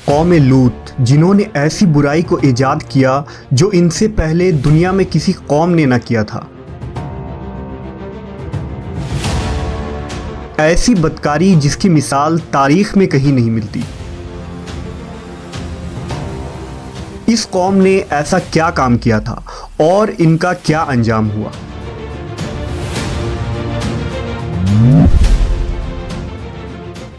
قوم لوط جنہوں نے ایسی برائی کو ایجاد کیا جو ان سے پہلے دنیا میں کسی قوم نے نہ کیا تھا۔ ایسی بدکاری جس کی مثال تاریخ میں کہیں نہیں ملتی۔ اس قوم نے ایسا کیا کام کیا تھا اور ان کا کیا انجام ہوا؟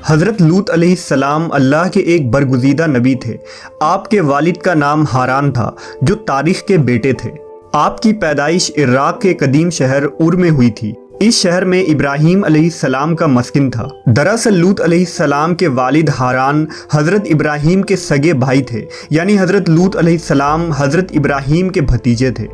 حضرت لوط علیہ السلام اللہ کے ایک برگزیدہ نبی تھے۔ آپ کے والد کا نام ہاران تھا جو تاریخ کے بیٹے تھے۔ آپ کی پیدائش عراق کے قدیم شہر اور میں ہوئی تھی۔ اس شہر میں ابراہیم علیہ السلام کا مسکن تھا۔ دراصل لوط علیہ السلام کے والد ہاران حضرت ابراہیم کے سگے بھائی تھے، یعنی حضرت لوط علیہ السلام حضرت ابراہیم کے بھتیجے تھے۔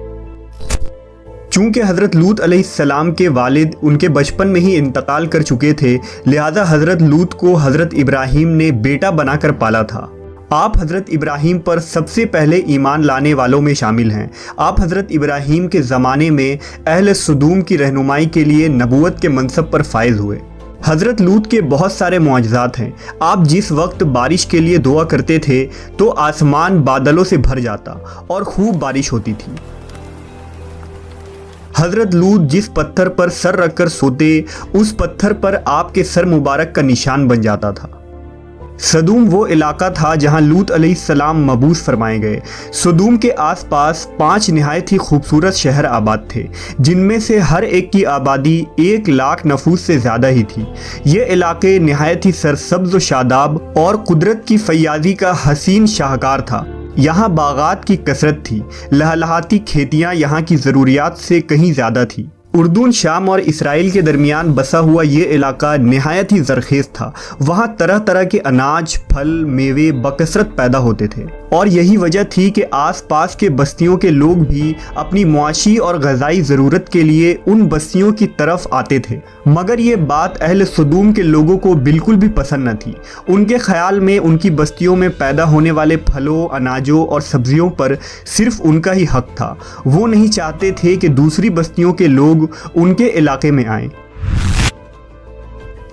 چونکہ حضرت لوط علیہ السلام کے والد ان کے بچپن میں ہی انتقال کر چکے تھے، لہذا حضرت لوط کو حضرت ابراہیم نے بیٹا بنا کر پالا تھا۔ آپ حضرت ابراہیم پر سب سے پہلے ایمان لانے والوں میں شامل ہیں۔ آپ حضرت ابراہیم کے زمانے میں اہل سدوم کی رہنمائی کے لیے نبوت کے منصب پر فائز ہوئے۔ حضرت لوط کے بہت سارے معجزات ہیں۔ آپ جس وقت بارش کے لیے دعا کرتے تھے تو آسمان بادلوں سے بھر جاتا اور خوب بارش ہوتی تھی۔ حضرت لوط جس پتھر پر سر رکھ کر سوتے، اس پتھر پر آپ کے سر مبارک کا نشان بن جاتا تھا۔ سدوم وہ علاقہ تھا جہاں لوط علیہ السلام مبعوث فرمائے گئے۔ سدوم کے آس پاس 5 نہایت ہی خوبصورت شہر آباد تھے، جن میں سے ہر ایک کی آبادی 1 لاکھ نفوس سے زیادہ ہی تھی۔ یہ علاقے نہایت ہی سرسبز و شاداب اور قدرت کی فیاضی کا حسین شاہکار تھا۔ یہاں باغات کی کثرت تھی، لہلہاتی کھیتیاں یہاں کی ضروریات سے کہیں زیادہ تھی۔ اردن، شام اور اسرائیل کے درمیان بسا ہوا یہ علاقہ نہایت ہی زرخیز تھا۔ وہاں طرح طرح کے اناج، پھل، میوے بکثرت پیدا ہوتے تھے، اور یہی وجہ تھی کہ آس پاس کے بستیوں کے لوگ بھی اپنی معاشی اور غذائی ضرورت کے لیے ان بستیوں کی طرف آتے تھے۔ مگر یہ بات اہل سدوم کے لوگوں کو بالکل بھی پسند نہ تھی۔ ان کے خیال میں ان کی بستیوں میں پیدا ہونے والے پھلوں، اناجوں اور سبزیوں پر صرف ان کا ہی حق تھا۔ وہ نہیں چاہتے تھے کہ دوسری بستیوں کے لوگ ان کے علاقے میں آئیں۔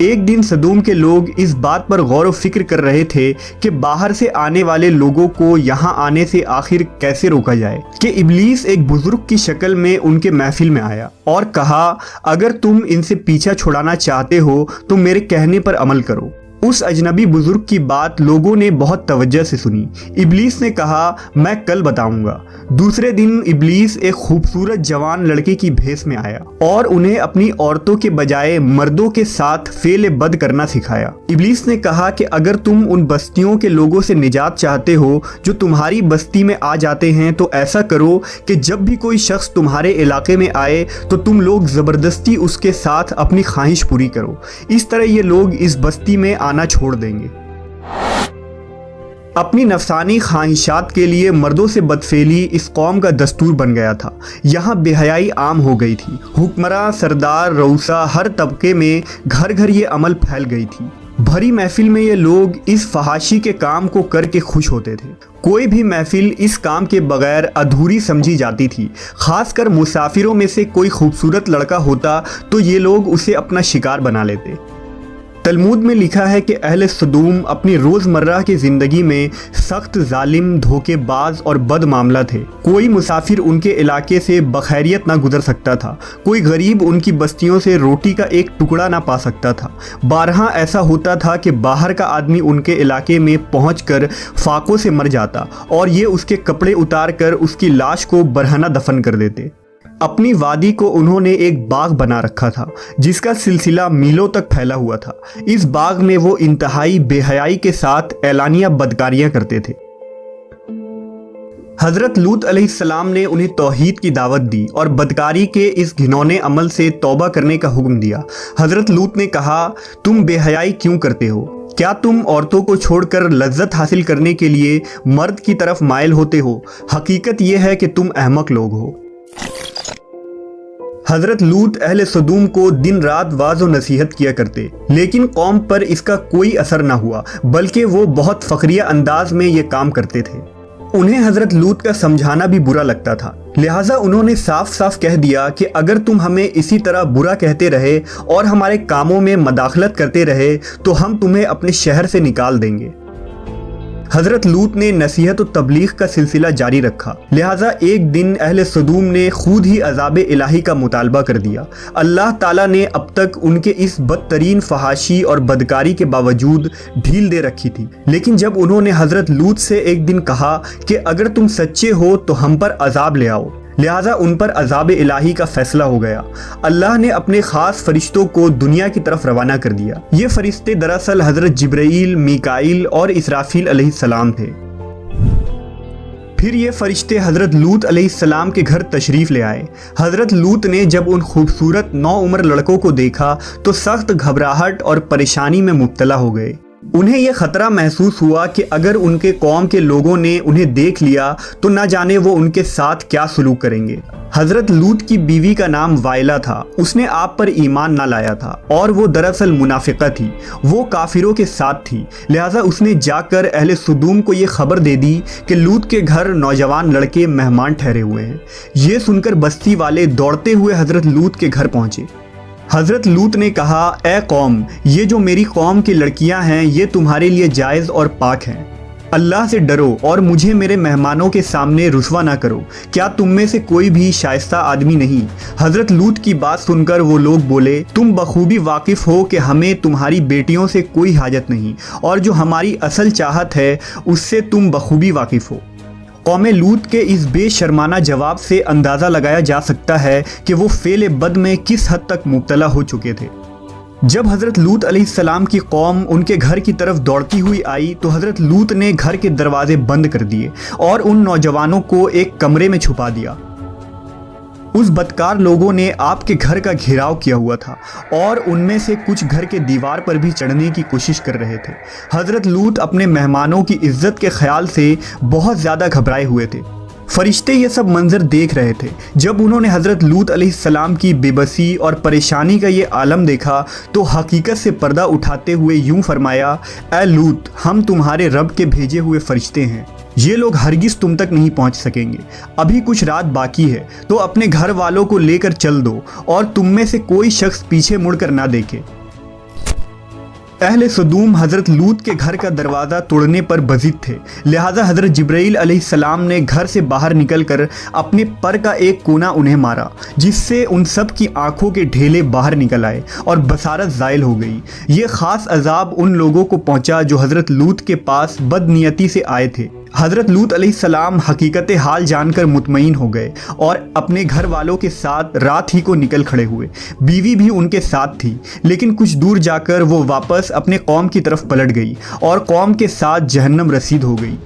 ایک دن سدوم کے لوگ اس بات پر غور و فکر کر رہے تھے کہ باہر سے آنے والے لوگوں کو یہاں آنے سے آخر کیسے روکا جائے، کہ ابلیس ایک بزرگ کی شکل میں ان کے محفل میں آیا اور کہا، اگر تم ان سے پیچھا چھڑانا چاہتے ہو تو میرے کہنے پر عمل کرو۔ اس اجنبی بزرگ کی بات لوگوں نے بہت توجہ سے سنی۔ ابلیس نے کہا، میں کل بتاؤں گا۔ دوسرے دن ابلیس ایک خوبصورت جوان لڑکے کی بھیس میں آیا اور انہیں اپنی عورتوں کے بجائے مردوں کے ساتھ فعل بد کرنا سکھایا۔ ابلیس نے کہا کہ اگر تم ان بستیوں کے لوگوں سے نجات چاہتے ہو جو تمہاری بستی میں آ جاتے ہیں تو ایسا کرو کہ جب بھی کوئی شخص تمہارے علاقے میں آئے تو تم لوگ زبردستی اس کے ساتھ اپنی خواہش پوری کرو۔ اس طرح یہ لوگ اس بستی میں آنا چھوڑ دیں گے۔ اپنی نفسانی خواہشات کے لیے مردوں سے بدفعلی اس قوم کا دستور بن گیا تھا۔ یہاں بے حیائی عام ہو گئی تھی۔ حکمراں، سردار، رؤسا، ہر طبقے میں گھر گھر یہ عمل پھیل گئی تھی۔ بھری محفل میں یہ لوگ اس فحاشی کے کام کو کر کے خوش ہوتے تھے۔ کوئی بھی محفل اس کام کے بغیر ادھوری سمجھی جاتی تھی۔ خاص کر مسافروں میں سے کوئی خوبصورت لڑکا ہوتا تو یہ لوگ اسے اپنا شکار بنا لیتے۔ تلمود میں لکھا ہے کہ اہل سدوم اپنی روزمرہ کی زندگی میں سخت ظالم، دھوکے باز اور بد معاملہ تھے۔ کوئی مسافر ان کے علاقے سے بخیریت نہ گزر سکتا تھا۔ کوئی غریب ان کی بستیوں سے روٹی کا ایک ٹکڑا نہ پا سکتا تھا۔ بارہا ایسا ہوتا تھا کہ باہر کا آدمی ان کے علاقے میں پہنچ کر فاقوں سے مر جاتا اور یہ اس کے کپڑے اتار کر اس کی لاش کو برہنہ دفن کر دیتے۔ اپنی وادی کو انہوں نے ایک باغ بنا رکھا تھا جس کا سلسلہ میلوں تک پھیلا ہوا تھا۔ اس باغ میں وہ انتہائی بے حیائی کے ساتھ اعلانیہ بدکاریاں کرتے تھے۔ حضرت لوط علیہ السلام نے انہیں توحید کی دعوت دی اور بدکاری کے اس گھنونے عمل سے توبہ کرنے کا حکم دیا۔ حضرت لوط نے کہا، تم بے حیائی کیوں کرتے ہو؟ کیا تم عورتوں کو چھوڑ کر لذت حاصل کرنے کے لیے مرد کی طرف مائل ہوتے ہو؟ حقیقت یہ ہے کہ تم احمق لوگ ہو۔ حضرت لوط اہل سدوم کو دن رات واعظ و نصیحت کیا کرتے، لیکن قوم پر اس کا کوئی اثر نہ ہوا، بلکہ وہ بہت فخریہ انداز میں یہ کام کرتے تھے۔ انہیں حضرت لوط کا سمجھانا بھی برا لگتا تھا، لہٰذا انہوں نے صاف صاف کہہ دیا کہ اگر تم ہمیں اسی طرح برا کہتے رہے اور ہمارے کاموں میں مداخلت کرتے رہے تو ہم تمہیں اپنے شہر سے نکال دیں گے۔ حضرت لوط نے نصیحت و تبلیغ کا سلسلہ جاری رکھا، لہٰذا ایک دن اہل سدوم نے خود ہی عذاب الہی کا مطالبہ کر دیا۔ اللہ تعالیٰ نے اب تک ان کے اس بدترین فحاشی اور بدکاری کے باوجود ڈھیل دے رکھی تھی، لیکن جب انہوں نے حضرت لوط سے ایک دن کہا کہ اگر تم سچے ہو تو ہم پر عذاب لے آؤ، لہٰذا ان پر عذاب الہی کا فیصلہ ہو گیا۔ اللہ نے اپنے خاص فرشتوں کو دنیا کی طرف روانہ کر دیا۔ یہ فرشتے دراصل حضرت جبرائیل، میکائیل اور اسرافیل علیہ السلام تھے۔ پھر یہ فرشتے حضرت لوط علیہ السلام کے گھر تشریف لے آئے۔ حضرت لوط نے جب ان خوبصورت نوعمر لڑکوں کو دیکھا تو سخت گھبراہٹ اور پریشانی میں مبتلا ہو گئے۔ انہیں یہ خطرہ محسوس ہوا کہ اگر ان کے قوم کے لوگوں نے انہیں دیکھ لیا تو نہ جانے وہ ان کے ساتھ کیا سلوک کریں گے۔ حضرت لوط کی بیوی کا نام وائلہ تھا، اس نے آپ پر ایمان نہ لایا تھا اور وہ دراصل منافقہ تھی، وہ کافروں کے ساتھ تھی، لہٰذا اس نے جا کر اہل سدوم کو یہ خبر دے دی کہ لوط کے گھر نوجوان لڑکے مہمان ٹھہرے ہوئے ہیں۔ یہ سن کر بستی والے دوڑتے ہوئے حضرت لوط کے گھر پہنچے۔ حضرت لوط نے کہا، اے قوم، یہ جو میری قوم کی لڑکیاں ہیں یہ تمہارے لیے جائز اور پاک ہیں، اللہ سے ڈرو اور مجھے میرے مہمانوں کے سامنے رسوا نہ کرو۔ کیا تم میں سے کوئی بھی شائستہ آدمی نہیں؟ حضرت لوط کی بات سن کر وہ لوگ بولے، تم بخوبی واقف ہو کہ ہمیں تمہاری بیٹیوں سے کوئی حاجت نہیں، اور جو ہماری اصل چاہت ہے اس سے تم بخوبی واقف ہو۔ قوم لوط کے اس بے شرمانہ جواب سے اندازہ لگایا جا سکتا ہے کہ وہ فعل بد میں کس حد تک مبتلا ہو چکے تھے۔ جب حضرت لوط علیہ السلام کی قوم ان کے گھر کی طرف دوڑتی ہوئی آئی تو حضرت لوط نے گھر کے دروازے بند کر دیے اور ان نوجوانوں کو ایک کمرے میں چھپا دیا۔ اس بدکار لوگوں نے آپ کے گھر کا گھیراؤ کیا ہوا تھا اور ان میں سے کچھ گھر کے دیوار پر بھی چڑھنے کی کوشش کر رہے تھے۔ حضرت لوط اپنے مہمانوں کی عزت کے خیال سے بہت زیادہ گھبرائے ہوئے تھے۔ فرشتے یہ سب منظر دیکھ رہے تھے۔ جب انہوں نے حضرت لوط علیہ السلام کی بے بسی اور پریشانی کا یہ عالم دیکھا تو حقیقت سے پردہ اٹھاتے ہوئے یوں فرمایا، اے لوط، ہم تمہارے رب کے بھیجے ہوئے فرشتے ہیں، یہ لوگ ہرگز تم تک نہیں پہنچ سکیں گے۔ ابھی کچھ رات باقی ہے تو اپنے گھر والوں کو لے کر چل دو اور تم میں سے کوئی شخص پیچھے مڑ کر نہ دیکھے۔ اہل سدوم حضرت لوط کے گھر کا دروازہ توڑنے پر بضد تھے، لہٰذا حضرت جبرائیل علیہ السلام نے گھر سے باہر نکل کر اپنے پر کا ایک کونا انہیں مارا، جس سے ان سب کی آنکھوں کے ڈھیلے باہر نکل آئے اور بصارت زائل ہو گئی۔ یہ خاص عذاب ان لوگوں کو پہنچا جو حضرت لوط کے پاس بد نیتی سے آئے تھے۔ حضرت لوط علیہ السلام حقیقت حال جان کر مطمئن ہو گئے اور اپنے گھر والوں کے ساتھ رات ہی کو نکل کھڑے ہوئے۔ بیوی بھی ان کے ساتھ تھی، لیکن کچھ دور جا کر وہ واپس اپنے قوم کی طرف پلٹ گئی اور قوم کے ساتھ جہنم رسید ہو گئی۔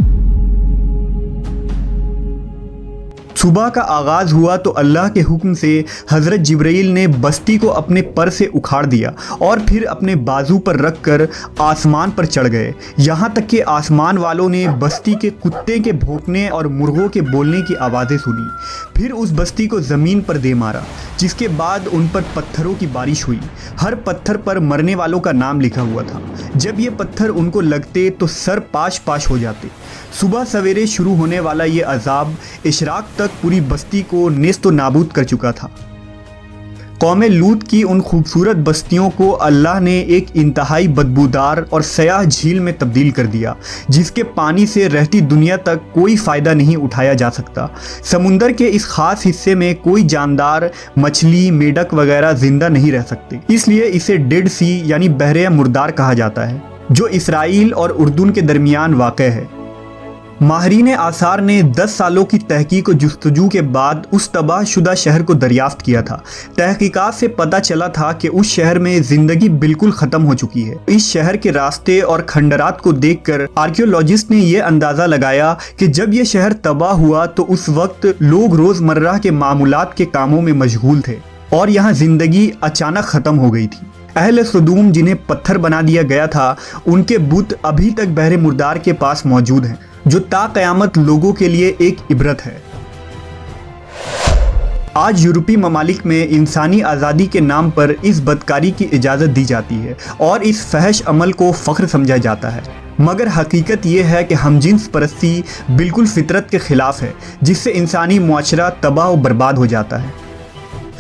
صبح کا آغاز ہوا تو اللہ کے حکم سے حضرت جبرائیل نے بستی کو اپنے پر سے اکھاڑ دیا اور پھر اپنے بازو پر رکھ کر آسمان پر چڑھ گئے، یہاں تک کہ آسمان والوں نے بستی کے کتے کے بھونکنے اور مرغوں کے بولنے کی آوازیں سنی۔ پھر اس بستی کو زمین پر دے مارا، جس کے بعد ان پر پتھروں کی بارش ہوئی۔ ہر پتھر پر مرنے والوں کا نام لکھا ہوا تھا۔ جب یہ پتھر ان کو لگتے تو سر پاش پاش ہو جاتے۔ صبح سویرے شروع ہونے والا یہ عذاب اشراق تک پوری بستی کو نیست و نابود کر چکا تھا۔ قوم لوط کی ان خوبصورت بستیوں کو اللہ نے ایک انتہائی بدبودار اور سیاہ جھیل میں تبدیل کر دیا، جس کے پانی سے رہتی دنیا تک کوئی فائدہ نہیں اٹھایا جا سکتا۔ سمندر کے اس خاص حصے میں کوئی جاندار، مچھلی، میڈک وغیرہ زندہ نہیں رہ سکتے، اس لیے اسے ڈیڈ سی یعنی بحر مردار کہا جاتا ہے، جو اسرائیل اور اردن کے درمیان واقع ہے۔ ماہرین آثار نے 10 سالوں کی تحقیق و جستجو کے بعد اس تباہ شدہ شہر کو دریافت کیا تھا۔ تحقیقات سے پتہ چلا تھا کہ اس شہر میں زندگی بالکل ختم ہو چکی ہے۔ اس شہر کے راستے اور کھنڈرات کو دیکھ کر آرکیولوجسٹ نے یہ اندازہ لگایا کہ جب یہ شہر تباہ ہوا تو اس وقت لوگ روزمرہ کے معمولات کے کاموں میں مشغول تھے اور یہاں زندگی اچانک ختم ہو گئی تھی۔ اہل سدوم جنہیں پتھر بنا دیا گیا تھا، ان کے بت ابھی تک بحر مردار کے پاس موجود ہیں، جو تا قیامت لوگوں کے لیے ایک عبرت ہے۔ آج یورپی ممالک میں انسانی آزادی کے نام پر اس بدکاری کی اجازت دی جاتی ہے اور اس فحش عمل کو فخر سمجھا جاتا ہے، مگر حقیقت یہ ہے کہ ہم جنس پرستی بالکل فطرت کے خلاف ہے، جس سے انسانی معاشرہ تباہ و برباد ہو جاتا ہے۔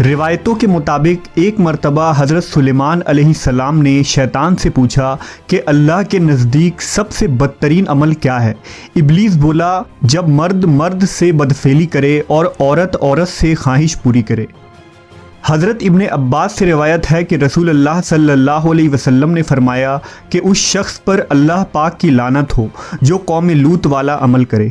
روایتوں کے مطابق ایک مرتبہ حضرت سلیمان علیہ السلام نے شیطان سے پوچھا کہ اللہ کے نزدیک سب سے بدترین عمل کیا ہے؟ ابلیس بولا، جب مرد مرد سے بدفعلی کرے اور عورت عورت سے خواہش پوری کرے۔ حضرت ابن عباس سے روایت ہے کہ رسول اللہ صلی اللہ علیہ وسلم نے فرمایا کہ اس شخص پر اللہ پاک کی لعنت ہو جو قوم لوط والا عمل کرے۔